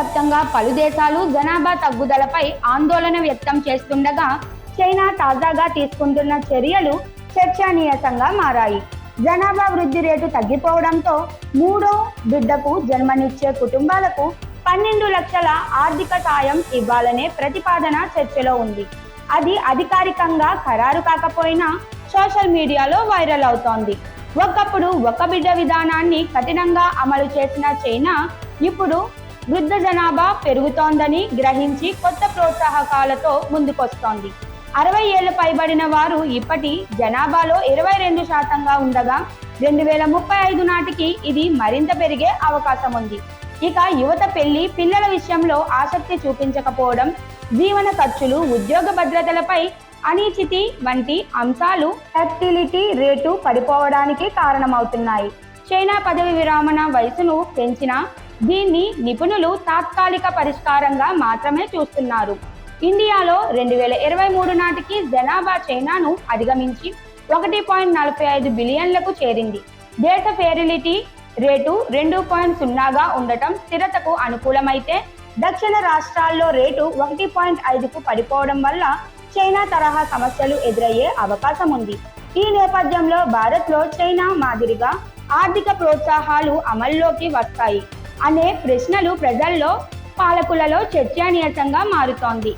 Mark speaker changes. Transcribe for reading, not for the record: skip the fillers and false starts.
Speaker 1: ప్రపంచవ్యాప్తంగా పలు దేశాలు జనాభా తగ్గుదలపై ఆందోళన వ్యక్తం చేస్తుండగా చైనా తాజాగా తీసుకుంటున్న చర్యలు చర్చనీయాంశంగా మారాయి. జనాభా వృద్ధి రేటు తగ్గిపోవడంతో మూడో బిడ్డకు జన్మనిచ్చే కుటుంబాలకు 12 లక్షల ఆర్థిక సాయం ఇవ్వాలనే ప్రతిపాదన చర్చలో ఉంది. అది అధికారికంగా ఖరారు కాకపోయినా సోషల్ మీడియాలో వైరల్ అవుతోంది. ఒకప్పుడు ఒక బిడ్డ విధానాన్ని కఠినంగా అమలు చేసిన చైనా ఇప్పుడు వృద్ధ జనాభా పెరుగుతోందని గ్రహించి కొత్త ప్రోత్సాహకాలతో ముందుకొస్తోంది. 60 ఏళ్లు పైబడిన వారు ఇప్పటి జనాభాలో 22% ఉండగా 2035 నాటికి ఇది మరింత పెరిగే అవకాశం ఉంది. ఇక యువత పిల్లల విషయంలో ఆసక్తి చూపించకపోవడం, జీవన ఖర్చులు, ఉద్యోగ భద్రతలపై అనిశ్చితి వంటి అంశాలు ఫెర్టిలిటీ రేటు పడిపోవడానికి కారణమవుతున్నాయి. చైనా పదవి విరమణ వయసును పెంచినా దీన్ని నిపుణులు తాత్కాలిక పరిష్కారంగా మాత్రమే చూస్తున్నారు. ఇండియాలో 2023 నాటికి జనాభా చైనాను అధిగమించి 1.45 బిలియన్లకు చేరింది. దేశ ఫెర్టిలిటీ రేటు 2.0గా ఉండటం స్థిరతకు అనుకూలమైతే, దక్షిణ రాష్ట్రాల్లో రేటు 1.5కు పడిపోవడం వల్ల చైనా తరహా సమస్యలు ఎదురయ్యే అవకాశం ఉంది. ఈ నేపథ్యంలో భారత్లో చైనా మాదిరిగా ఆర్థిక ప్రోత్సాహాలు అమల్లోకి వస్తాయి అనే ప్రశ్నలు ప్రజల్లో, పాలకులలో చర్చనీయాంశంగా మారుతోంది.